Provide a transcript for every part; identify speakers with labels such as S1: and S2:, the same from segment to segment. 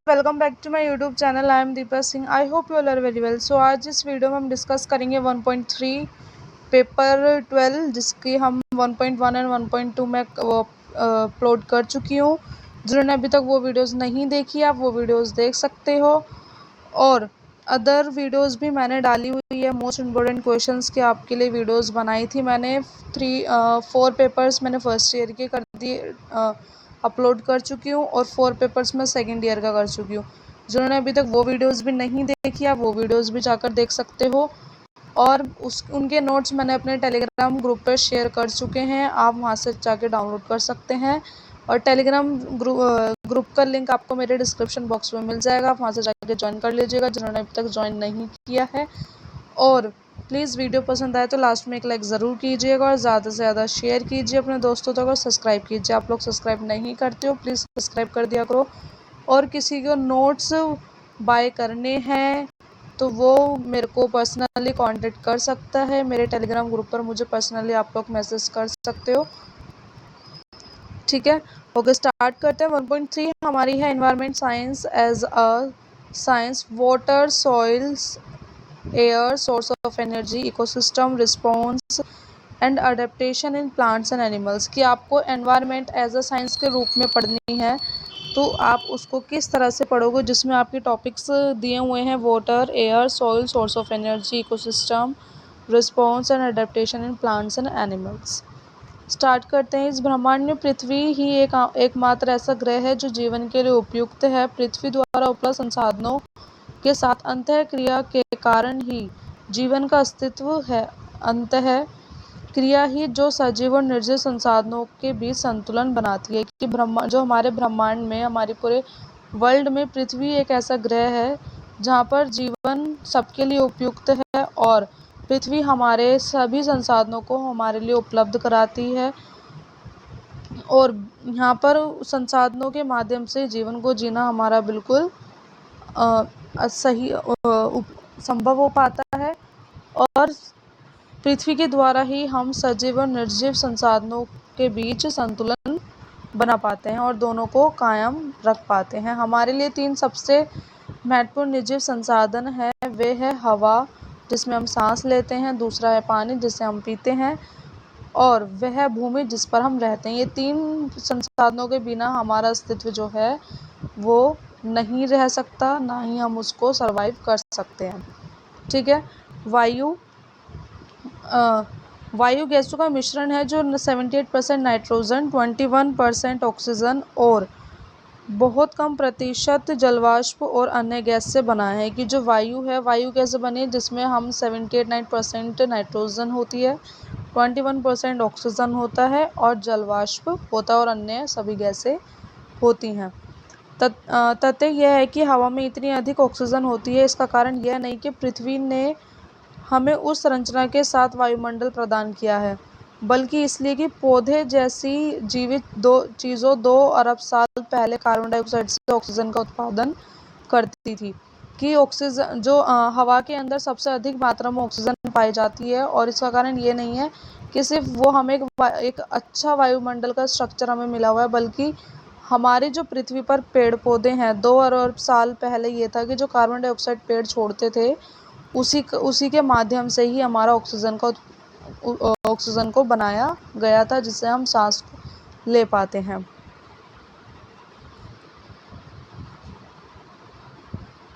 S1: Welcome back to my YouTube channel. I am Deepa Singh. I hope you all are very well. So आज इस video में हम discuss करेंगे 1.3 paper 12, जिसकी हम 1.1 एंड 1.2 में अपलोड कर चुकी हूँ। जिन्होंने अभी तक वो वीडियोस नहीं देखी, आप वो वीडियोस देख सकते हो। और अदर वीडियोस भी मैंने डाली हुई है, मोस्ट इम्पोर्टेंट क्वेश्चंस की आपके लिए वीडियोस बनाई थी मैंने। 4 पेपर्स मैंने फर्स्ट ईयर के कर दिए, अपलोड कर चुकी हूँ, और 4 पेपर्स मैं सेकेंड ईयर का कर चुकी हूँ। जिन्होंने अभी तक वो वीडियोस भी नहीं देखी, आप वो वीडियोस भी जाकर देख सकते हो। और उनके नोट्स मैंने अपने टेलीग्राम ग्रुप पर शेयर कर चुके हैं, आप वहाँ से जाके डाउनलोड कर सकते हैं। और टेलीग्राम ग्रुप का लिंक आपको मेरे डिस्क्रिप्शन बॉक्स में मिल जाएगा, आप वहाँ से जाके ज्वाइन कर लीजिएगा जिन्होंने अभी तक ज्वाइन नहीं किया है। और प्लीज़ वीडियो पसंद आए तो लास्ट में एक लाइक ज़रूर कीजिएगा, और ज़्यादा से ज़्यादा शेयर कीजिए अपने दोस्तों तक, और सब्सक्राइब कीजिए। आप लोग सब्सक्राइब नहीं करते हो, प्लीज़ सब्सक्राइब कर दिया करो। और किसी को नोट्स बाय करने हैं तो वो मेरे को पर्सनली कांटेक्ट कर सकता है। मेरे टेलीग्राम ग्रुप पर मुझे पर्सनली आप लोग मैसेज कर सकते हो, ठीक है। ओके, स्टार्ट करते हैं। 1.3 हमारी है environment science as a science, water, soils, air, source of energy, ecosystem, response and adaptation in plants and animals. कि आपको एनवायरनमेंट एज अ साइंस के रूप में पढ़नी है, तो आप उसको किस तरह से पढ़ोगे, जिसमें आपके टॉपिक्स दिए हुए हैं water, air, soil, source of energy, ecosystem, response and adaptation in plants and animals. Start करते हैं। इस ब्रह्मांड में पृथ्वी ही एकमात्र ऐसा ग्रह है जो जीवन के लिए उपयुक्त है। पृथ्वी द्वारा उपलब्ध संसाधनों के साथ अंतः क्रिया के कारण ही जीवन का अस्तित्व है। अंतः क्रिया ही जो सजीव और निर्जीव संसाधनों के बीच संतुलन बनाती है। कि जो हमारे ब्रह्मांड में, हमारे पूरे वर्ल्ड में पृथ्वी एक ऐसा ग्रह है जहाँ पर जीवन सबके लिए उपयुक्त है, और पृथ्वी हमारे सभी संसाधनों को हमारे लिए उपलब्ध कराती है, और यहाँ पर संसाधनों के माध्यम से जीवन को जीना हमारा बिल्कुल सही संभव हो पाता है। और पृथ्वी के द्वारा ही हम सजीव और निर्जीव संसाधनों के बीच संतुलन बना पाते हैं और दोनों को कायम रख पाते हैं। हमारे लिए 3 सबसे महत्वपूर्ण निर्जीव संसाधन है। वे है हवा, जिसमें हम सांस लेते हैं, दूसरा है पानी, जिसे हम पीते हैं, और वह है भूमि, जिस पर हम रहते हैं। ये 3 संसाधनों के बिना हमारा अस्तित्व जो है वो नहीं रह सकता, ना ही हम उसको सरवाइव कर सकते हैं, ठीक है। वायु गैसों का मिश्रण है जो 78% नाइट्रोजन, 21% ऑक्सीजन और बहुत कम प्रतिशत जलवाष्प और अन्य गैस से बना है। कि जो वायु है, वायु कैसे बनी है, जिसमें हम 78% नाइट्रोजन होती है, 21% ऑक्सीजन होता है, और जलवाष्प होता है, और अन्य सभी गैसें होती हैं। तथ्य यह है कि हवा में इतनी अधिक ऑक्सीजन होती है, इसका कारण यह नहीं कि पृथ्वी ने हमें उस संरचना के साथ वायुमंडल प्रदान किया है, बल्कि इसलिए कि पौधे जैसी जीवित चीज़ों 2 अरब साल पहले कार्बन डाइऑक्साइड से ऑक्सीजन का उत्पादन करती थी। कि ऑक्सीजन जो हवा के अंदर सबसे अधिक मात्रा में ऑक्सीजन पाई जाती है, और इसका कारण ये नहीं है कि सिर्फ वो हमें एक अच्छा वायुमंडल का स्ट्रक्चर हमें मिला हुआ है, बल्कि हमारे जो पृथ्वी पर पेड़ पौधे हैं, 2 अरब साल पहले ये था कि जो कार्बन डाइऑक्साइड पेड़ छोड़ते थे, उसी के माध्यम से ही हमारा ऑक्सीजन को बनाया गया था, जिससे हम सांस ले पाते हैं।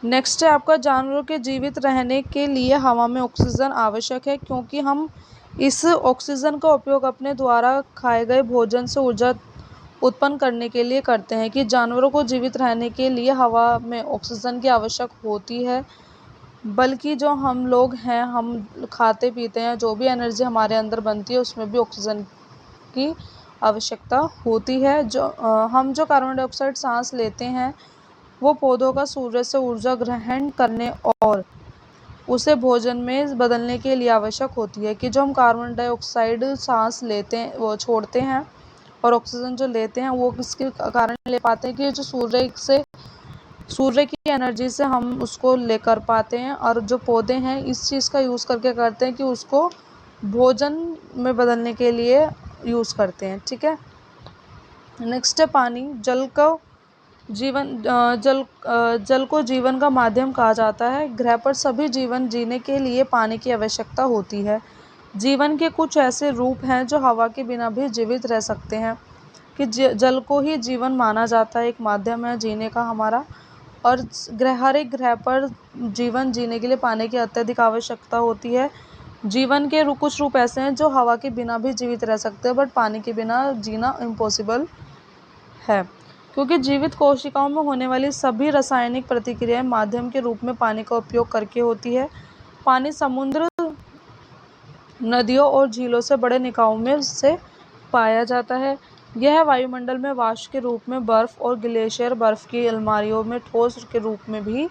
S1: नेक्स्ट है आपका, जानवरों के जीवित रहने के लिए हवा में ऑक्सीजन आवश्यक है, क्योंकि हम इस ऑक्सीजन का उपयोग अपने द्वारा खाए गए भोजन से ऊर्जा उत्पन्न करने के लिए करते हैं। कि जानवरों को जीवित रहने के लिए हवा में ऑक्सीजन की आवश्यक होती है, बल्कि जो हम लोग हैं, हम खाते पीते हैं, जो भी एनर्जी हमारे अंदर बनती है, उसमें भी ऑक्सीजन की आवश्यकता होती है। हम जो कार्बन डाइऑक्साइड सांस लेते हैं, वो पौधों का सूर्य से ऊर्जा ग्रहण करने और उसे भोजन में बदलने के लिए आवश्यक होती है। कि जो हम कार्बन डाइऑक्साइड सांस लेते हैं, वो छोड़ते हैं, और ऑक्सीजन जो लेते हैं, वो किसके कारण ले पाते हैं, कि जो सूर्य की एनर्जी से हम उसको लेकर पाते हैं, और जो पौधे हैं इस चीज़ का यूज़ करके करते हैं कि उसको भोजन में बदलने के लिए यूज़ करते हैं, ठीक है। नेक्स्ट है पानी। जल को जीवन का माध्यम कहा जाता है। ग्रह पर सभी जीवन जीने के लिए पानी की आवश्यकता होती है। जीवन के कुछ ऐसे रूप हैं जो हवा के बिना भी जीवित रह सकते हैं, कि जल को ही जीवन माना जाता है, एक माध्यम है जीने का हमारा। और हर एक ग्रह पर जीवन जीने के लिए पानी की अत्यधिक आवश्यकता होती है। जीवन के कुछ रूप ऐसे हैं जो हवा के बिना भी जीवित रह सकते हैं, बट पानी के बिना जीना इम्पॉसिबल है, क्योंकि जीवित कोशिकाओं में होने वाली सभी रासायनिक प्रतिक्रियाएं माध्यम के रूप में पानी का उपयोग करके होती है। पानी समुद्र, नदियों और झीलों से बड़े निकायों में से पाया जाता है। यह वायुमंडल में वाष्प के रूप में, बर्फ और ग्लेशियर बर्फ की अलमारियों में ठोस के रूप में भी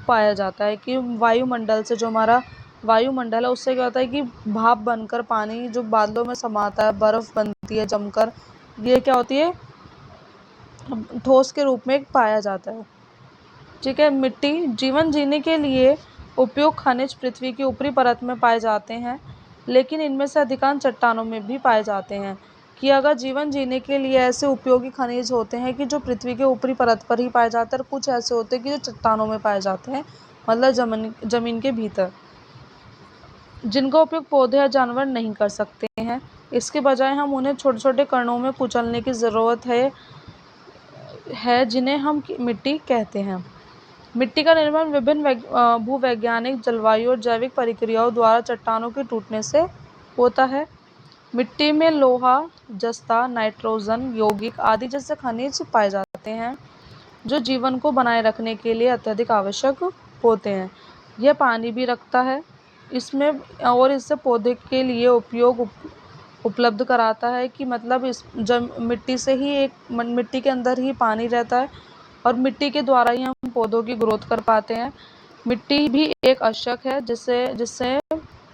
S1: पाया जाता है। कि वायुमंडल से, जो हमारा वायुमंडल है, उससे क्या होता है कि भाप बनकर पानी जो बादलों में समाता है, बर्फ बनती है जमकर, ये क्या होती है, ठोस के रूप में पाया जाता है। ठीक है। मिट्टी, जीवन जीने के लिए उपयोग खनिज पृथ्वी की ऊपरी परत में पाए जाते हैं, लेकिन इनमें से अधिकांश चट्टानों में भी पाए जाते हैं। कि अगर जीवन जीने के लिए ऐसे उपयोगी खनिज होते हैं कि जो पृथ्वी के ऊपरी परत पर ही पाए जाते हैं, और कुछ ऐसे होते हैं कि जो चट्टानों में पाए जाते हैं, मतलब जमीन के भीतर, जिनका उपयोग पौधे या जानवर नहीं कर सकते हैं। इसके बजाय हम उन्हें छोटे छोटे कणों में कुचलने की ज़रूरत है, जिन्हें हम मिट्टी कहते हैं। मिट्टी का निर्माण विभिन्न भूवैज्ञानिक, जलवायु और जैविक प्रक्रियाओं द्वारा चट्टानों के टूटने से होता है। मिट्टी में लोहा, जस्ता, नाइट्रोजन, यौगिक आदि जैसे खनिज पाए जाते हैं, जो जीवन को बनाए रखने के लिए अत्यधिक आवश्यक होते हैं। यह पानी भी रखता है इसमें, और इससे पौधे के लिए उपलब्ध कराता है। कि मतलब इस मिट्टी से ही मिट्टी के अंदर ही पानी रहता है, और मिट्टी के द्वारा ही हम पौधों की ग्रोथ कर पाते हैं। मिट्टी भी एक अशक है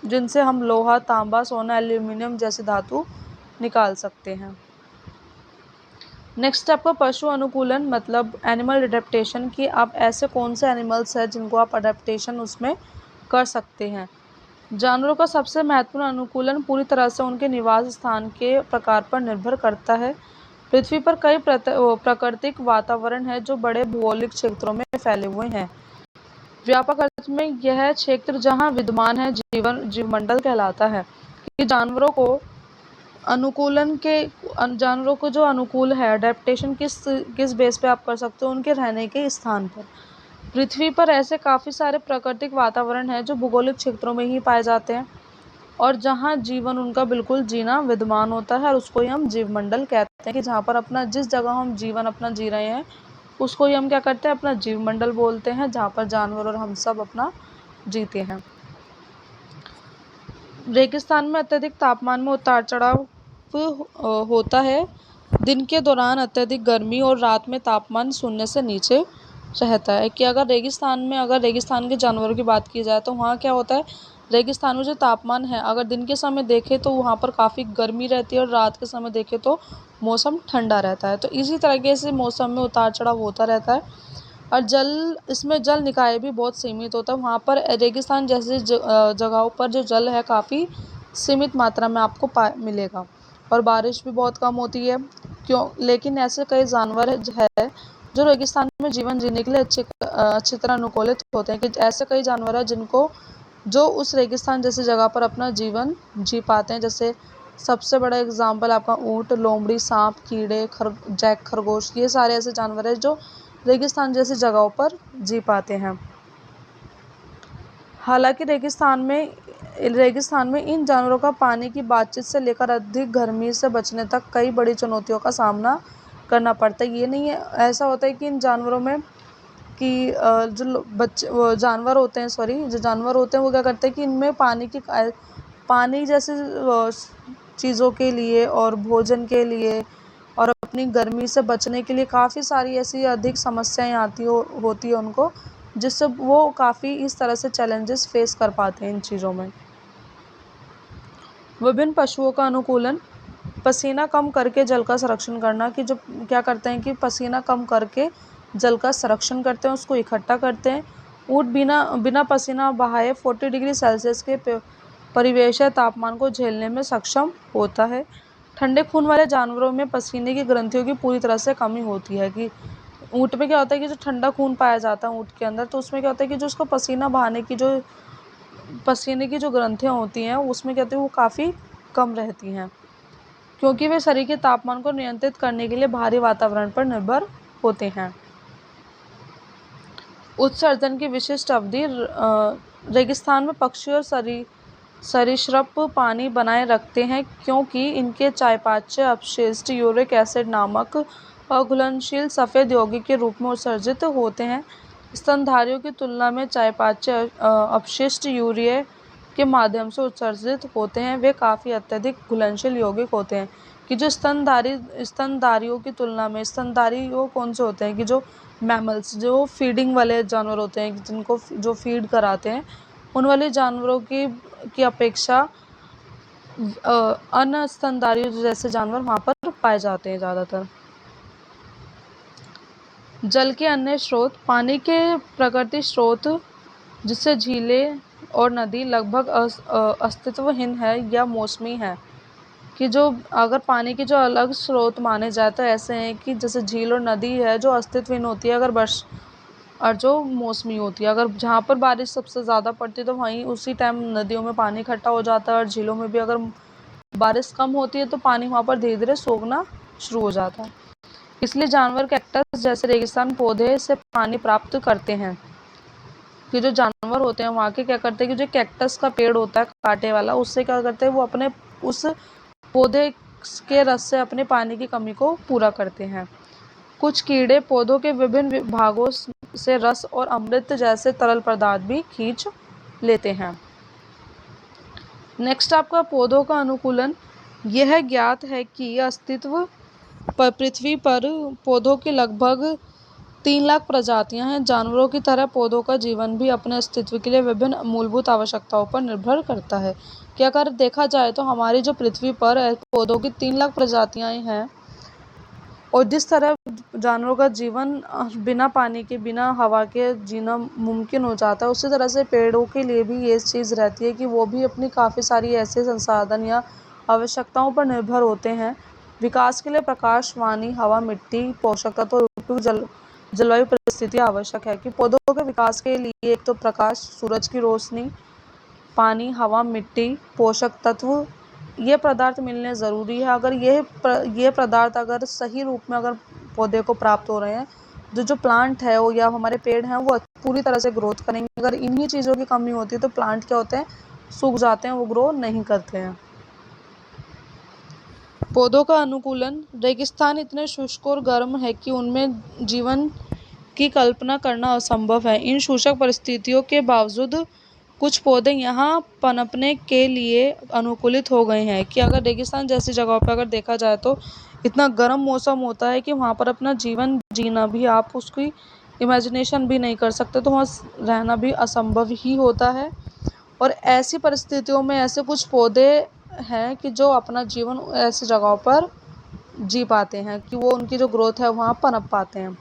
S1: जिनसे हम लोहा, तांबा, सोना, एल्यूमिनियम जैसे धातु निकाल सकते हैं। नेक्स्ट आपका पशु अनुकूलन, मतलब एनिमल अडेप्टेशन। कि आप ऐसे कौन से एनिमल्स हैं जिनको आप अडेप्टेशन उसमें कर सकते हैं। जानवरों का सबसे महत्वपूर्ण अनुकूलन पूरी तरह से उनके निवास स्थान के प्रकार पर निर्भर करता है। पृथ्वी पर कई प्राकृतिक वातावरण है जो बड़े भौगोलिक क्षेत्रों में फैले हुए हैं। व्यापक अर्थ में यह क्षेत्र जहां विद्यमान है जीवमंडल कहलाता है। कि जानवरों को जो अनुकूल है, अडेप्टेशन किस बेस पे आप कर सकते हो, उनके रहने के स्थान पर। पृथ्वी पर ऐसे काफ़ी सारे प्राकृतिक वातावरण हैं जो भौगोलिक क्षेत्रों में ही पाए जाते हैं, और जहाँ जीवन उनका बिल्कुल जीना विद्यमान होता है, और उसको ही हम जीवमंडल कहते हैं। कि जहाँ पर जिस जगह हम जीवन अपना जी रहे हैं, उसको ही हम क्या करते हैं, अपना जीवमंडल बोलते हैं, जहाँ पर जानवर और हम सब अपना जीते हैं। रेगिस्तान में अत्यधिक तापमान में उतार चढ़ाव होता है। दिन के दौरान अत्यधिक गर्मी और रात में तापमान शून्य से नीचे रहता है। कि अगर रेगिस्तान के जानवरों की बात की जाए तो वहाँ क्या होता है, रेगिस्तान में जो तापमान है, अगर दिन के समय देखें तो वहाँ पर काफ़ी गर्मी रहती है, और रात के समय देखें तो मौसम ठंडा रहता है। तो इसी तरीके से मौसम में उतार चढ़ाव होता रहता है। और इसमें जल निकाय भी बहुत सीमित होता है। वहाँ पर रेगिस्तान जैसी जगहों पर जो जल है काफ़ी सीमित मात्रा में आपको मिलेगा, और बारिश भी बहुत कम होती है। लेकिन ऐसे कई जानवर है जो रेगिस्तान में जीवन जीने के लिए अच्छी तरह अनुकूलित होते हैं। कि ऐसे कई जानवर हैं जो उस रेगिस्तान जैसी जगह पर अपना जीवन जी पाते हैं। जैसे सबसे बड़ा एग्जाम्पल आपका ऊँट, लोमड़ी, सांप, कीड़े, जैक खरगोश, ये सारे ऐसे जानवर हैं जो रेगिस्तान जैसी जगहों पर जी पाते हैं। हालांकि रेगिस्तान में इन जानवरों का पानी की बातचीत से लेकर अधिक गर्मी से बचने तक कई बड़ी चुनौतियों का सामना करना पड़ता है। ये नहीं है, ऐसा होता है कि इन जानवरों में कि जो जानवर होते हैं वो क्या करते हैं कि इनमें पानी जैसे चीज़ों के लिए और भोजन के लिए और अपनी गर्मी से बचने के लिए काफ़ी सारी ऐसी अधिक समस्याएं होती है उनको, जिससे वो काफ़ी इस तरह से चैलेंजेस फेस कर पाते हैं इन चीज़ों में। विभिन्न पशुओं का अनुकूलन, पसीना कम करके जल का संरक्षण करना। कि जो क्या करते हैं कि पसीना कम करके जल का संरक्षण करते हैं, उसको इकट्ठा करते हैं। ऊँट बिना पसीना बहाए 40 डिग्री सेल्सियस के परिवेश या तापमान को झेलने में सक्षम होता है। ठंडे खून वाले जानवरों में पसीने की ग्रंथियों की पूरी तरह से कमी होती है। कि ऊँट में क्या होता है कि जो ठंडा खून पाया जाता है ऊँट के अंदर, तो उसमें क्या होता है कि जो उसको पसीना बहाने की जो पसीने की जो ग्रंथियाँ होती हैं उसमें क्या होती है वो काफ़ी कम रहती हैं, क्योंकि वे शरीर के तापमान को नियंत्रित करने के लिए बाहरी वातावरण पर निर्भर होते हैं। उत्सर्जन की विशिष्ट अवधि रेगिस्तान में पक्षी और सरीसृप पानी बनाए रखते हैं क्योंकि इनके चयापचय अपशिष्ट यूरिक एसिड नामक अघुलनशील सफ़ेद यौगिक के रूप में उत्सर्जित होते हैं। स्तनधारियों की तुलना में चयापचय अपशिष्ट यूरिया के माध्यम से उत्सर्जित होते हैं। वे काफ़ी अत्यधिक घुलनशील यौगिक होते हैं कि जो स्तनधारियों की तुलना में, स्तनधारी वो कौन से होते हैं कि जो मैमल्स, जो फीडिंग वाले जानवर होते हैं जिनको जो फीड कराते हैं, उन वाले जानवरों की अपेक्षा अन्य स्तनधारी जैसे जानवर वहाँ पर पाए जाते हैं ज़्यादातर। जल के अन्य स्रोत। पानी के प्राकृतिक स्रोत जिससे झीलें और नदी लगभग अस्तित्वहीन है या मौसमी है, कि जो अगर पानी के जो अलग स्रोत माने जाए तो ऐसे हैं कि जैसे झील और नदी है जो अस्तित्वहीन होती है अगर और जो मौसमी होती है। अगर जहाँ पर बारिश सबसे ज़्यादा पड़ती है तो वहीं उसी टाइम नदियों में पानी इकट्ठा हो जाता है, और झीलों में भी अगर बारिश कम होती है तो पानी वहाँ पर धीरे धीरे सोखना शुरू हो जाता है। इसलिए जानवर कैक्टस जैसे रेगिस्तान पौधे से पानी प्राप्त करते हैं। कि जो जानवर होते हैं वहाँ के क्या करते हैं कि जो कैक्टस का पेड़ होता है कांटे वाला, उससे क्या करते हैं वो अपने उस पौधे के रस से अपने पानी की कमी को पूरा करते हैं। कुछ कीड़े पौधों के विभिन्न भागों से रस और अमृत जैसे तरल पदार्थ भी खींच लेते हैं। नेक्स्ट आपका पौधों का अनुकूलन। यह ज्ञात है कि अस्तित्व पर पृथ्वी पर पौधों की लगभग 3 लाख प्रजातियां हैं। जानवरों की तरह पौधों का जीवन भी अपने अस्तित्व के लिए विभिन्न मूलभूत आवश्यकताओं पर निर्भर करता है। कि अगर देखा जाए तो हमारी जो पृथ्वी पर पौधों की 3 लाख प्रजातियां हैं, और जिस तरह जानवरों का जीवन बिना पानी के, बिना हवा के जीना मुमकिन हो जाता है, उसी तरह से पेड़ों के लिए भी ये चीज़ रहती है कि वो भी अपनी काफ़ी सारी ऐसे संसाधन या आवश्यकताओं पर निर्भर होते हैं। विकास के लिए प्रकाश, पानी, हवा, मिट्टी, पोषक तत्व और उपयुक्त जलवायु परिस्थिति आवश्यक है। कि पौधों के विकास के लिए एक तो प्रकाश, सूरज की रोशनी, पानी, हवा, मिट्टी, पोषक तत्व, ये पदार्थ मिलने ज़रूरी है। अगर ये पदार्थ अगर सही रूप में अगर पौधे को प्राप्त हो रहे हैं, जो प्लांट है वो या हमारे पेड़ हैं वो पूरी तरह से ग्रोथ करेंगे। अगर इन्हीं चीज़ों की कमी होती है तो प्लांट क्या होते हैं, सूख जाते हैं, वो ग्रो नहीं करते हैं। पौधों का अनुकूलन। रेगिस्तान इतने शुष्क और गर्म है कि उनमें जीवन की कल्पना करना असंभव है। इन शुष्क परिस्थितियों के बावजूद कुछ पौधे यहाँ पनपने के लिए अनुकूलित हो गए हैं। कि अगर रेगिस्तान जैसी जगहों पर अगर देखा जाए तो इतना गर्म मौसम होता है कि वहाँ पर अपना जीवन जीना भी आप उसकी इमेजिनेशन भी नहीं कर सकते, तो वहाँ रहना भी असंभव ही होता है। और ऐसी परिस्थितियों में ऐसे कुछ पौधे हैं कि जो अपना जीवन ऐसी जगहों पर जी पाते हैं कि वो उनकी जो ग्रोथ है वहाँ पनप पाते हैं।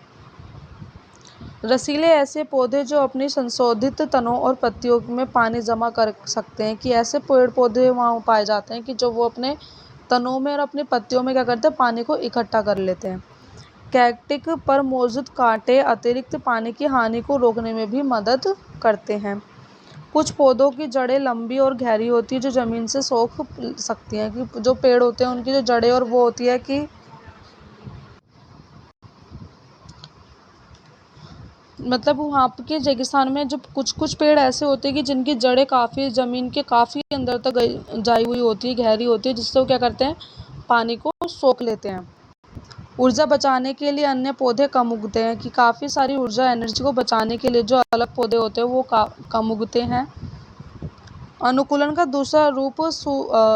S1: रसीले ऐसे पौधे जो अपनी संशोधित तनों और पत्तियों में पानी जमा कर सकते हैं। कि ऐसे पेड़ पौधे वहाँ पाए जाते हैं कि जो वो अपने तनों में और अपनी पत्तियों में क्या करते हैं, पानी को इकट्ठा कर लेते हैं। कैक्टिक पर मौजूद कांटे अतिरिक्त पानी की हानि को रोकने में भी मदद करते हैं। कुछ पौधों की जड़ें लंबी और गहरी होती है जो ज़मीन से सोख सकती हैं। कि जो पेड़ होते हैं उनकी जो जड़ें और वो होती है कि मतलब वहाँ के रेगिस्तान में जो कुछ पेड़ ऐसे होते हैं कि जिनकी जड़ें काफ़ी ज़मीन के काफ़ी अंदर तक जाई हुई होती है, गहरी होती है, जिससे वो क्या करते हैं, पानी को सोख लेते हैं। ऊर्जा बचाने के लिए अन्य पौधे कम उगते हैं। कि काफ़ी सारी ऊर्जा, एनर्जी को बचाने के लिए जो अलग पौधे होते हैं वो कम उगते हैं। अनुकूलन का दूसरा रूप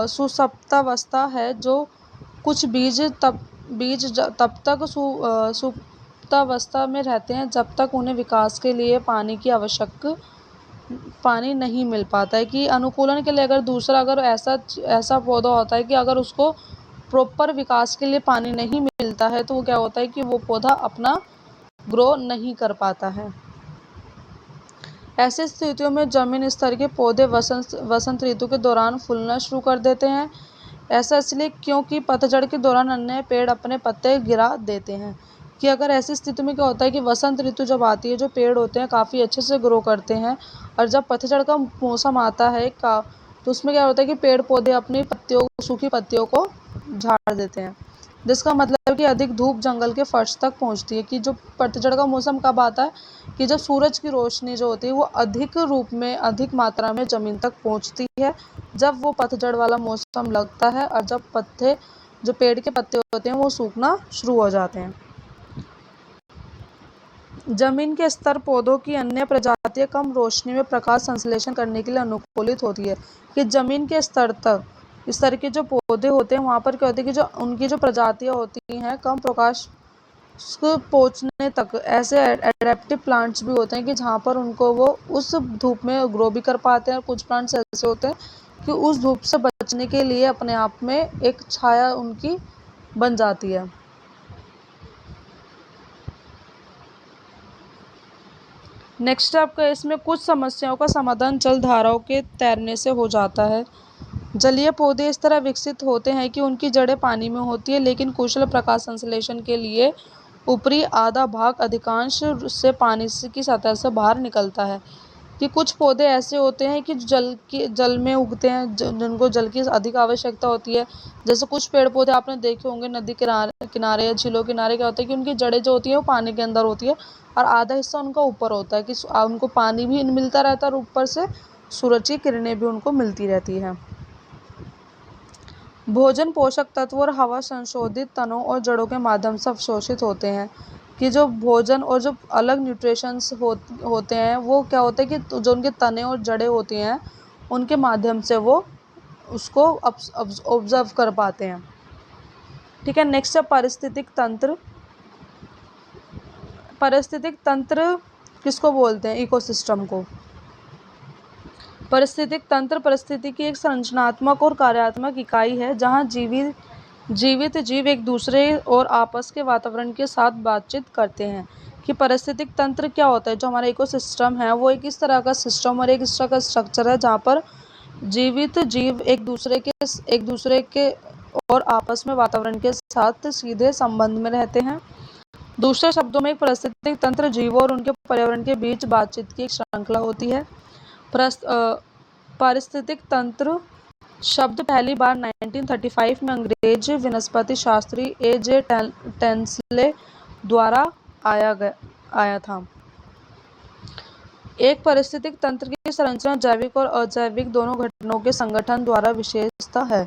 S1: सुसप्तावस्था है, जो कुछ बीज तब तक सुप्तावस्था में रहते हैं जब तक उन्हें विकास के लिए पानी की आवश्यक पानी नहीं मिल पाता है। कि अनुकूलन के लिए अगर दूसरा अगर ऐसा पौधा होता है कि अगर उसको प्रॉपर विकास के लिए पानी नहीं मिलता है तो वो क्या होता है कि वो पौधा अपना ग्रो नहीं कर पाता है। ऐसी स्थितियों में जमीन स्तर के पौधे वसंत ऋतु के दौरान फूलना शुरू कर देते हैं। ऐसा इसलिए क्योंकि पतझड़ के दौरान अन्य पेड़ अपने पत्ते गिरा देते हैं। कि अगर ऐसी स्थिति में क्या होता है कि वसंत ऋतु जब आती है, जो पेड़ होते हैं काफ़ी अच्छे से ग्रो करते हैं, और जब पतझड़ का मौसम आता है का तो उसमें क्या होता है कि पेड़ पौधे अपनी पत्तियों सूखी पत्तियों को झाड़ देते हैं, जिसका मतलब है कि अधिक धूप जंगल के फर्श तक पहुंचती है। कि जो पतझड़ का मौसम कब आता है कि जब सूरज की रोशनी जो होती है वो अधिक रूप में अधिक मात्रा में ज़मीन तक पहुंचती है, जब वो पतझड़ वाला मौसम लगता है और जब पत्ते जो पेड़ के पत्ते होते हैं वो सूखना शुरू हो जाते हैं। जमीन के स्तर पौधों की अन्य प्रजातियां कम रोशनी में प्रकाश संश्लेषण करने के लिए अनुकूलित होती है। कि जमीन के स्तर के जो पौधे होते हैं वहाँ पर क्या होता है कि जो उनकी जो प्रजातियां होती हैं कम प्रकाश को पहुँचने तक ऐसे एडेप्टिव प्लांट्स भी होते हैं कि जहाँ पर उनको वो उस धूप में ग्रो भी कर पाते हैं। कुछ प्लांट्स ऐसे होते हैं कि उस धूप से बचने के लिए अपने आप में एक छाया उनकी बन जाती है। नेक्स्ट आपका इसमें कुछ समस्याओं का समाधान जल धाराओं के तैरने से हो जाता है। जलीय पौधे इस तरह विकसित होते हैं कि उनकी जड़ें पानी में होती है, लेकिन कुशल प्रकाश संश्लेषण के लिए ऊपरी आधा भाग अधिकांश से पानी की सतह से बाहर निकलता है। कि कुछ पौधे ऐसे होते हैं कि जल में उगते हैं, जिनको जल की अधिक आवश्यकता होती है। जैसे कुछ पेड़ पौधे आपने देखे होंगे नदी किनारे या झीलों किनारे, क्या होता है कि उनकी जड़ें जो होती है वो पानी के अंदर होती है और आधा हिस्सा उनका ऊपर होता है कि उनको पानी भी मिलता रहता है और ऊपर से सूरज की किरणें भी उनको मिलती रहती है। भोजन पोषक तत्व और हवा संशोधित तनों और जड़ों के माध्यम से अवशोषित होते हैं। कि जो भोजन और जो अलग न्यूट्रिशंस होते हैं वो क्या होता है कि जो उनके तने और जड़ें होती हैं उनके माध्यम से वो उसको ऑब्जर्व कर पाते हैं। ठीक है, नेक्स्ट है पारिस्थितिक तंत्र। पारिस्थितिक तंत्र किसको बोलते हैं? इकोसिस्टम को। पारिस्थितिक तंत्र परिस्थिति की एक संरचनात्मक और कार्यात्मक इकाई है जहाँ जीवित जीव एक दूसरे और आपस के वातावरण के साथ बातचीत करते हैं। कि पारिस्थितिक तंत्र क्या होता है? जो हमारा इकोसिस्टम है वो एक इस तरह का सिस्टम और एक इस तरह का स्ट्रक्चर है जहाँ पर जीवित जीव एक दूसरे के और आपस में वातावरण के साथ सीधे संबंध में रहते हैं। दूसरे शब्दों में एक पारिस्थितिक तंत्र जीवों और उनके पर्यावरण के बीच बातचीत की एक श्रृंखला होती है। पारिस्थितिक तंत्र शब्द पहली बार 1935 में अंग्रेज वनस्पति शास्त्री A.J. टेंसले द्वारा आया था। एक पारिस्थितिक तंत्र की संरचना जैविक और अजैविक दोनों घटकों के संगठन द्वारा विशेषता है।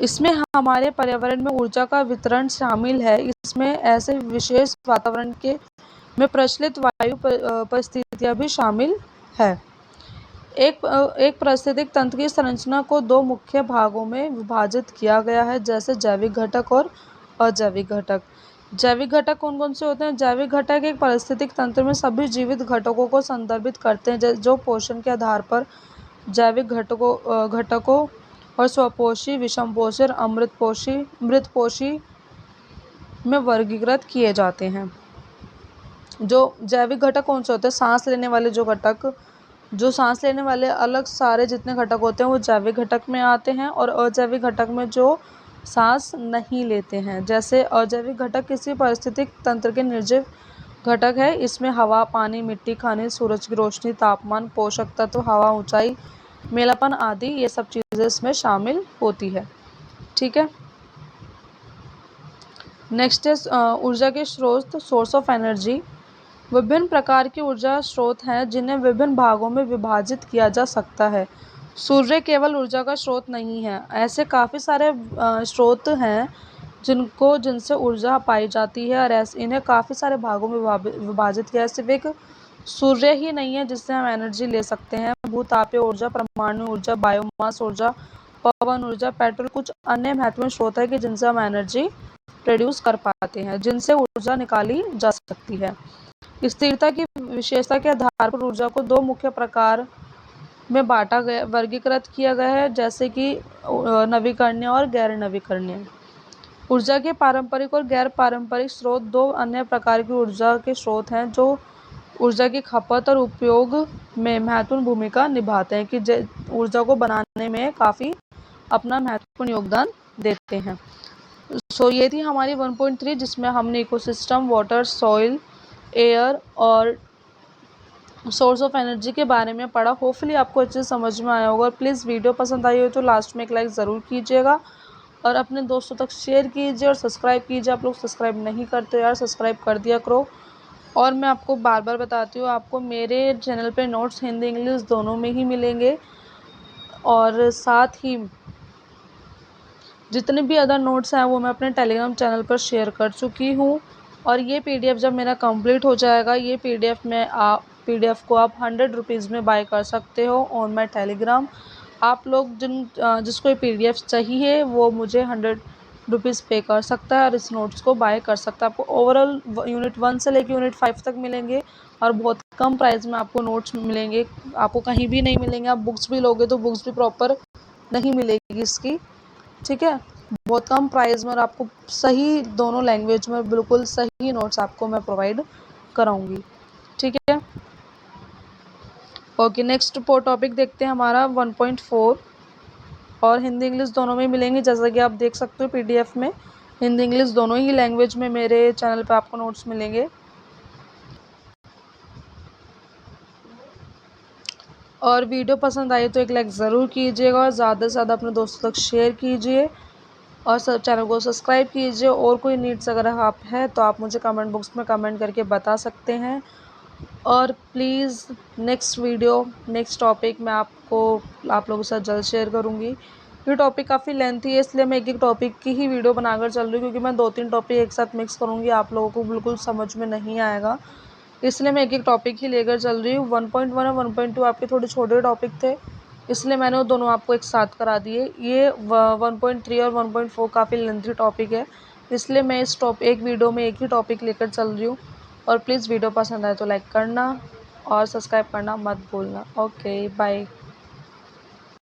S1: इसमें हमारे पर्यावरण में ऊर्जा का वितरण शामिल है। इसमें ऐसे विशेष वातावरण में प्रचलित वायु परिस्थितियां भी शामिल है। एक पारिस्थितिक तंत्र की संरचना को दो मुख्य भागों में विभाजित किया गया है, जैसे जैविक घटक और अजैविक घटक। जैविक घटक कौन कौन से होते हैं? जैविक घटक एक पारिस्थितिक तंत्र में सभी जीवित घटकों को संदर्भित करते हैं जो पोषण के आधार पर जैविक घटकों और स्वपोषी, विषमपोषी और मृतपोषी में वर्गीकृत किए जाते हैं। जो जैविक घटक कौन से होते हैं? सांस लेने वाले जो सांस लेने वाले अलग सारे जितने घटक होते हैं वो जैविक घटक में आते हैं, और अजैविक घटक में जो सांस नहीं लेते हैं। जैसे अजैविक घटक किसी पारिस्थितिक तंत्र के निर्जीव घटक है। इसमें हवा, पानी, मिट्टी, खनिज, सूरज की रोशनी, तापमान, पोषक तत्व, हवा, ऊंचाई, मेलापन आदि ये सब चीज़ें इसमें शामिल होती है। ठीक है, नेक्स्ट है ऊर्जा के स्रोत, सोर्स ऑफ एनर्जी। विभिन्न प्रकार की ऊर्जा स्रोत हैं जिन्हें विभिन्न भागों में विभाजित किया जा सकता है। सूर्य केवल ऊर्जा का स्रोत नहीं है, ऐसे काफ़ी सारे स्रोत हैं जिनसे ऊर्जा पाई जाती है और इन्हें काफ़ी सारे भागों में विभाजित किया है। सिर्फ एक सूर्य ही नहीं है जिससे हम एनर्जी ले सकते हैं। भूतापीय ऊर्जा, परमाणु ऊर्जा, बायोमास ऊर्जा, पवन ऊर्जा, पेट्रोल, कुछ अन्य महत्वपूर्ण स्रोत है कि जिनसे हम एनर्जी प्रोड्यूस कर पाते हैं, जिनसे ऊर्जा निकाली जा सकती है। स्थिरता की विशेषता के आधार पर ऊर्जा को दो मुख्य प्रकार में वर्गीकृत किया गया है, जैसे कि नवीकरणीय और गैर नवीकरणीय। ऊर्जा के पारंपरिक और गैर पारंपरिक स्रोत दो अन्य प्रकार की ऊर्जा के स्रोत हैं जो ऊर्जा की खपत और उपयोग में महत्वपूर्ण भूमिका निभाते हैं, कि ऊर्जा को बनाने में काफ़ी अपना महत्वपूर्ण योगदान देते हैं। सो ये थी हमारी 1.3 जिसमें हमने इकोसिस्टम, वाटर, सॉइल, एयर और सोर्स ऑफ एनर्जी के बारे में पढ़ा। होपफुली आपको अच्छे से समझ में आया होगा। और प्लीज़ वीडियो पसंद आई हो तो लास्ट में एक लाइक ज़रूर कीजिएगा और अपने दोस्तों तक शेयर कीजिए और सब्सक्राइब कीजिए। आप लोग सब्सक्राइब नहीं करते यार, सब्सक्राइब कर दिया करो। और मैं आपको बार बार बताती हूँ, आपको मेरे चैनल पे नोट्स हिंदी इंग्लिश दोनों में ही मिलेंगे और साथ ही जितने भी अदर नोट्स हैं वो मैं अपने टेलीग्राम चैनल पर शेयर कर चुकी हूँ। और ये पीडीएफ जब मेरा कंप्लीट हो जाएगा, ये पीडीएफ को आप 100 रुपीज़ में बाय कर सकते हो ऑन माई टेलीग्राम। आप लोग जिसको ये पीडीएफ चाहिए वो मुझे 100 रुपीज़ पे कर सकता है और इस नोट्स को बाय कर सकता है। आपको ओवरऑल यूनिट 1 से लेकर यूनिट 5 तक मिलेंगे और बहुत कम प्राइस में आपको नोट्स मिलेंगे। आपको कहीं भी नहीं मिलेंगे। आप बुक्स भी लोगे तो बुक्स भी प्रॉपर नहीं मिलेगी इसकी, ठीक है। बहुत कम प्राइस में और आपको सही दोनों लैंग्वेज में बिल्कुल सही नोट्स आपको मैं प्रोवाइड कराऊंगी, ठीक है। ओके, नेक्स्ट टॉपिक देखते हैं हमारा 1.4 और हिंदी इंग्लिश दोनों में मिलेंगे। जैसा कि आप देख सकते हो पीडीएफ में हिंदी इंग्लिश दोनों ही लैंग्वेज में मेरे चैनल पे आपको नोट्स मिलेंगे। और वीडियो पसंद आई तो एक लाइक ज़रूर कीजिएगा और ज़्यादा से ज़्यादा अपने दोस्तों तक शेयर कीजिए और सब चैनल को सब्सक्राइब कीजिए। और कोई नीड्स अगर आप है तो आप मुझे कमेंट बॉक्स में कमेंट करके बता सकते हैं। और please next video next topic मैं आप लोगों के साथ जल्द शेयर करूँगी। ये टॉपिक काफ़ी लेंथी है इसलिए मैं एक एक टॉपिक की ही वीडियो बनाकर चल रही हूँ, क्योंकि मैं 2-3 टॉपिक एक साथ मिक्स करूँगी आप लोगों को बिल्कुल समझ में नहीं आएगा, इसलिए मैं एक एक टॉपिक ही लेकर चल रही हूँ। 1.1 और 1.2 आपके थोड़े छोटे टॉपिक थे, इसलिए मैंने वो दोनों आपको एक साथ करा दिए। ये 1.3 और 1.4 काफ़ी लेंथी टॉपिक है, इसलिए मैं एक वीडियो में एक ही टॉपिक लेकर चल रही हूँ। और प्लीज़ वीडियो पसंद आए तो लाइक करना और सब्सक्राइब करना मत भूलना। Okay bye.